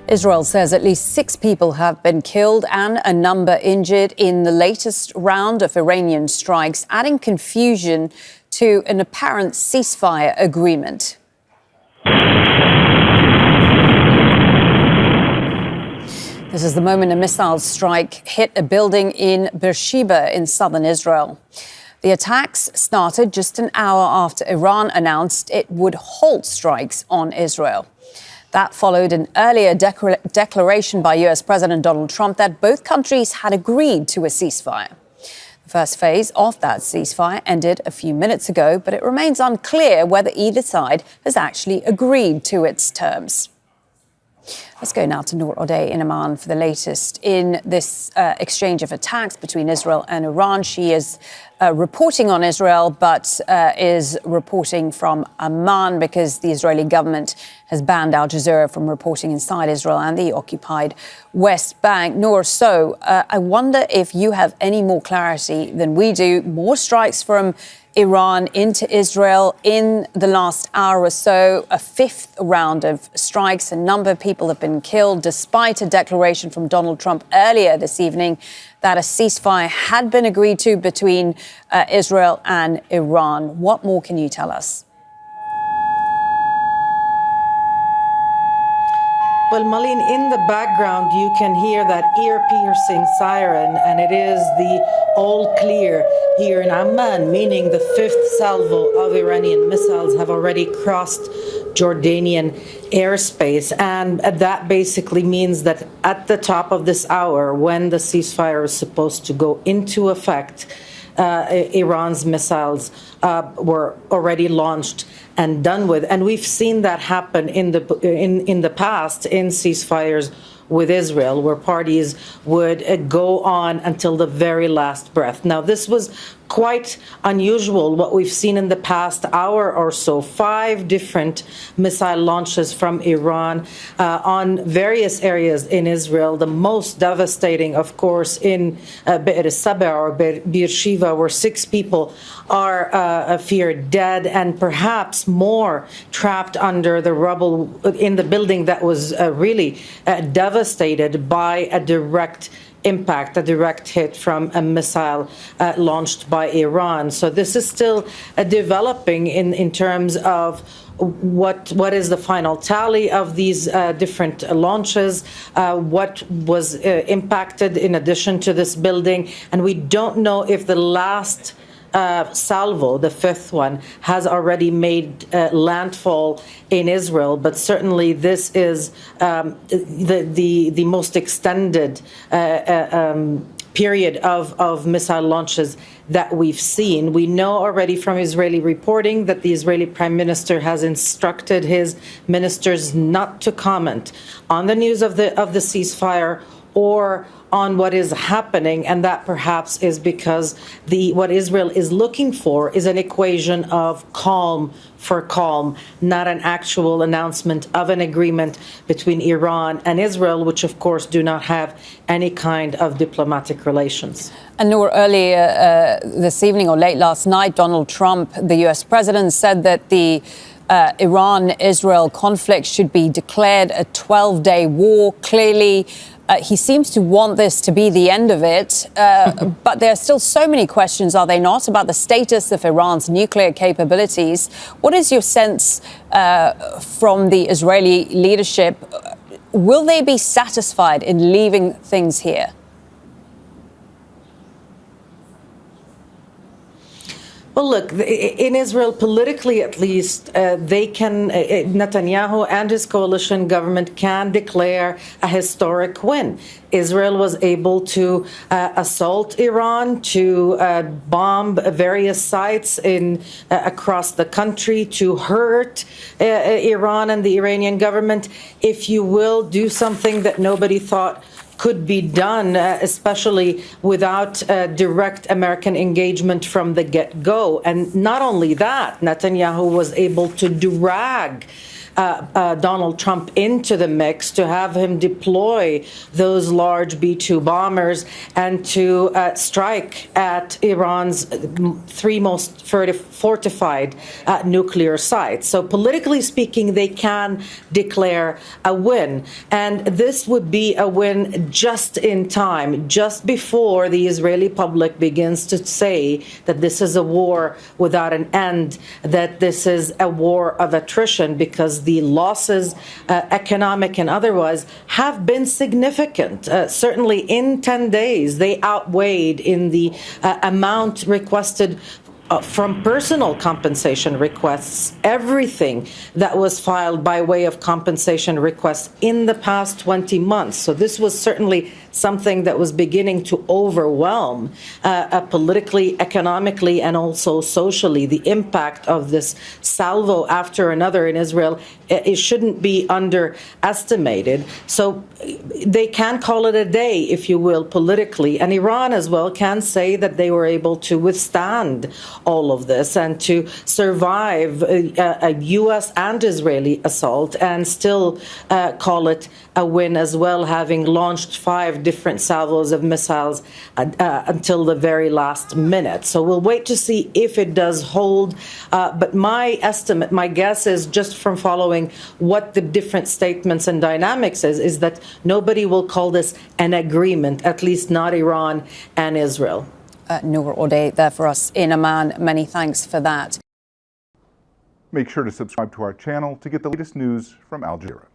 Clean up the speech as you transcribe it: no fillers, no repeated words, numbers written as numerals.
Israel says at least 6 people have been killed and a number injured in the latest round of Iranian strikes, adding confusion to an apparent ceasefire agreement. This is the moment a missile strike hit a building in Beersheva in southern Israel. The attacks started just an hour after Iran announced it would halt strikes on Israel. That followed an earlier declaration by US President Donald Trump that both countries had agreed to a ceasefire. The first phase of that ceasefire ended a few minutes ago, but it remains unclear whether either side has actually agreed to its terms. Let's go now to Nour Odeh in Amman for the latest in this exchange of attacks between Israel and Iran. She is reporting on Israel, but is reporting from Amman because the Israeli government has banned Al Jazeera from reporting inside Israel and the occupied West Bank. Nour, so I wonder if you have any more clarity than we do. More strikes from Iran into Israel in the last hour or so, a 5th round of strikes. A number of people have been killed, despite a declaration from Donald Trump earlier this evening that a ceasefire had been agreed to between Israel and Iran. What more can you tell us? Well, Malin, in the background, you can hear that ear-piercing siren, and it is the all clear here in Amman, meaning the 5th salvo of Iranian missiles have already crossed Jordanian airspace. And that basically means that at the top of this hour, when the ceasefire is supposed to go into effect, Iran's missiles were already launched and done with. And we've seen that happen in the past in ceasefires with Israel, where parties would go on until the very last breath. Now, this was quite unusual, what we've seen in the past hour or so. 5 different missile launches from Iran on various areas in Israel. The most devastating, of course, in Beersheva or Beersheva, where 6 people are feared dead and perhaps more trapped under the rubble in the building that was really devastated by a direct impact, a direct hit from a missile launched by Iran. So this is still developing in terms of what is the final tally of these different launches, what was impacted in addition to this building. And we don't know if the last salvo, the 5th one, has already made landfall in Israel, but certainly this is the most extended period of missile launches that we've seen. We know already from Israeli reporting that the Israeli Prime Minister has instructed his ministers not to comment on the news of the ceasefire or on what is happening, and that perhaps is because what Israel is looking for is an equation of calm for calm, not an actual announcement of an agreement between Iran and Israel, which of course do not have any kind of diplomatic relations. And Nour, earlier this evening or late last night, Donald Trump, the US president, said that the Iran-Israel conflict should be declared a 12-day war. Clearly, he seems to want this to be the end of it, but there are still so many questions, are they not, about the status of Iran's nuclear capabilities. What is your sense from the Israeli leadership? Will they be satisfied in leaving things here? Well, look, in Israel, politically at least, Netanyahu and his coalition government can declare a historic win. Israel was able to assault Iran, to bomb various sites across the country, to hurt Iran and the Iranian government, if you will, do something that nobody thought could be done, especially without direct American engagement from the get-go. And not only that, Netanyahu was able to drag Donald Trump into the mix, to have him deploy those large B-2 bombers and to strike at Iran's three most fortified nuclear sites. So politically speaking, they can declare a win. And this would be a win just in time, just before the Israeli public begins to say that this is a war without an end, that this is a war of attrition, because the losses, economic and otherwise, have been significant. Certainly in 10 days, they outweighed in the amount requested from personal compensation requests, everything that was filed by way of compensation requests in the past 20 months. So this was certainly something that was beginning to overwhelm politically, economically, and also socially. The impact of this salvo after another in Israel, it shouldn't be underestimated. So they can call it a day, if you will, politically. And Iran as well can say that they were able to withstand all of this and to survive a U.S. and Israeli assault and still call it a win as well, having launched 5 different salvos of missiles until the very last minute. So we'll wait to see if it does hold. But my estimate, my guess is, just from following what the different statements and dynamics is that nobody will call this an agreement, at least not Iran and Israel. Nour Odeh there for us in Amman. Many thanks for that. Make sure to subscribe to our channel to get the latest news from Al Jazeera.